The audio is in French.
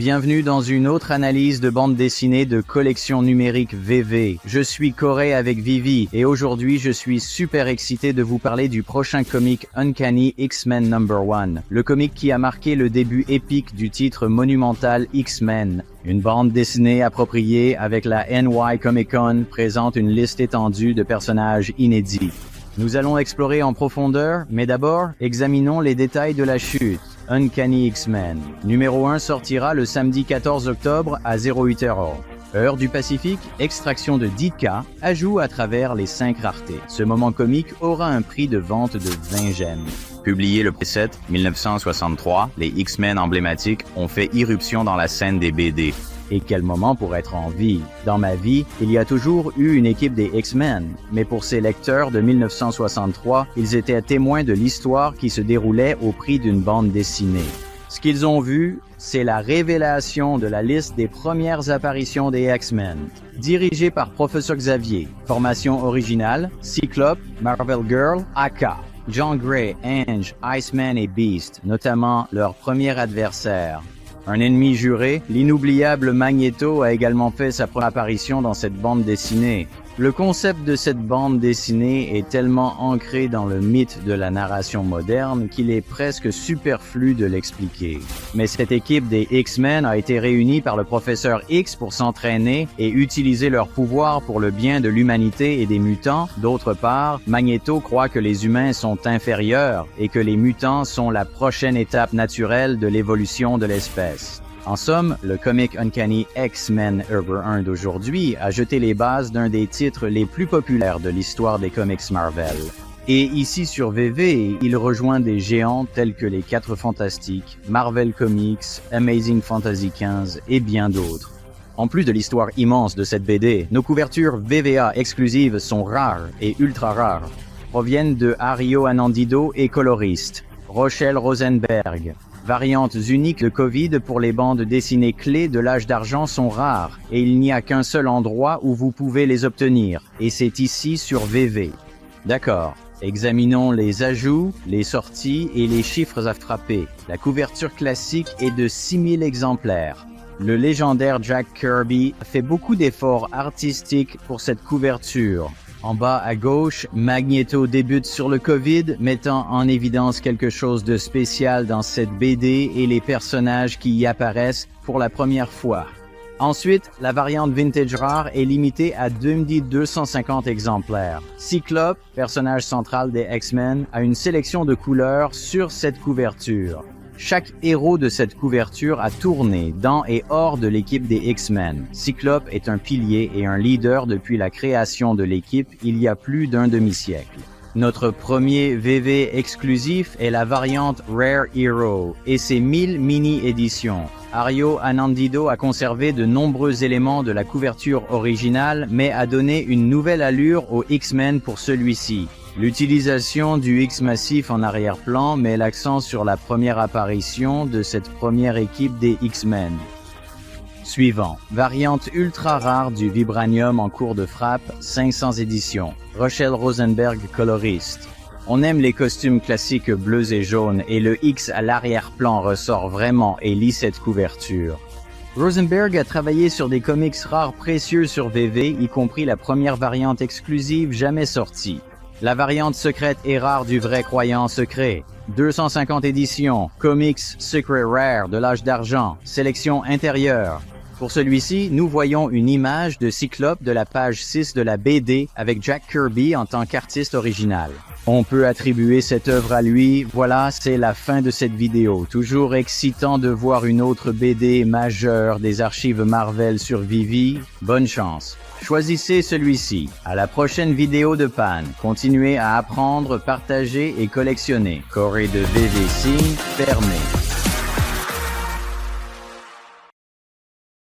bienvenue dans une autre analyse de bande dessinée de collection numérique VV. Je suis Corey avec Vivi et aujourd'hui je suis super excité de vous parler du prochain comic Uncanny X-Men #1, le comic qui a marqué le début épique du titre monumental X-Men. Une bande dessinée appropriée avec la NY Comic Con présente une liste étendue de personnages inédits. Nous allons explorer en profondeur, mais d'abord, examinons les détails de la chute. Uncanny X-Men. Numéro 1 sortira le samedi 14 octobre à 08h. Heure du Pacifique, extraction de 10K, ajout à travers les 5 raretés. Ce moment comique aura un prix de vente de 20 gemmes. Publié le 7 1963, les X-Men emblématiques ont fait irruption dans la scène des BD. Et quel moment pour être en vie. Dans ma vie, il y a toujours eu une équipe des X-Men, mais pour ces lecteurs de 1963, ils étaient témoins de l'histoire qui se déroulait au prix d'une bande dessinée. Ce qu'ils ont vu, c'est la révélation de la liste des premières apparitions des X-Men. Dirigé par Professeur Xavier, formation originale, Cyclope, Marvel Girl, Aka, Jean Grey, Ange, Iceman et Beast, notamment leur premier adversaire. Un ennemi juré, l'inoubliable Magneto a également fait sa première apparition dans cette bande dessinée. Le concept de cette bande dessinée est tellement ancré dans le mythe de la narration moderne qu'il est presque superflu de l'expliquer. Mais cette équipe des X-Men a été réunie par le professeur X pour s'entraîner et utiliser leurs pouvoirs pour le bien de l'humanité et des mutants. D'autre part, Magneto croit que les humains sont inférieurs et que les mutants sont la prochaine étape naturelle de l'évolution de l'espèce. En somme, le comic Uncanny X-Men #1 d'aujourd'hui a jeté les bases d'un des titres les plus populaires de l'histoire des comics Marvel. Et ici sur VV, il rejoint des géants tels que les 4 Fantastiques, Marvel Comics, Amazing Fantasy 15 et bien d'autres. En plus de l'histoire immense de cette BD, nos couvertures VVA exclusives sont rares et ultra rares. Proviennent de Ario Anandido et coloriste, Rochelle Rosenberg. Variantes uniques de Covid pour les bandes dessinées clés de l'âge d'argent sont rares et il n'y a qu'un seul endroit où vous pouvez les obtenir, et c'est ici sur VV. D'accord, examinons les ajouts, les sorties et les chiffres à frapper. La couverture classique est de 6000 exemplaires. Le légendaire Jack Kirby a fait beaucoup d'efforts artistiques pour cette couverture. En bas à gauche, Magneto débute sur le Covid, mettant en évidence quelque chose de spécial dans cette BD et les personnages qui y apparaissent pour la première fois. Ensuite, la variante vintage rare est limitée à 2250 exemplaires. Cyclope, personnage central des X-Men, a une sélection de couleurs sur cette couverture. Chaque héros de cette couverture a tourné dans et hors de l'équipe des X-Men. Cyclope est un pilier et un leader depuis la création de l'équipe il y a plus d'un demi-siècle. Notre premier VV exclusif est la variante Rare Hero et ses 1000 mini-éditions. Ario Anandido a conservé de nombreux éléments de la couverture originale mais a donné une nouvelle allure aux X-Men pour celui-ci. L'utilisation du X-Massif en arrière-plan met l'accent sur la première apparition de cette première équipe des X-Men. Suivant, variante ultra rare du Vibranium en cours de frappe, 500 éditions. Rochelle Rosenberg, coloriste. On aime les costumes classiques bleus et jaunes et le X à l'arrière-plan ressort vraiment et lit cette couverture. Rosenberg a travaillé sur des comics rares précieux sur VV, y compris la première variante exclusive jamais sortie. La variante secrète et rare du vrai croyant secret. 250 éditions, Comics Secret Rare de l'âge d'argent, sélection intérieure. Pour celui-ci, nous voyons une image de Cyclope de la page 6 de la BD avec Jack Kirby en tant qu'artiste original. On peut attribuer cette œuvre à lui. Voilà, c'est la fin de cette vidéo. Toujours excitant de voir une autre BD majeure des archives Marvel sur Vivi. Bonne chance. Choisissez celui-ci. À la prochaine vidéo de Pan. Continuez à apprendre, partager et collectionner. Corée de VV signe fermé.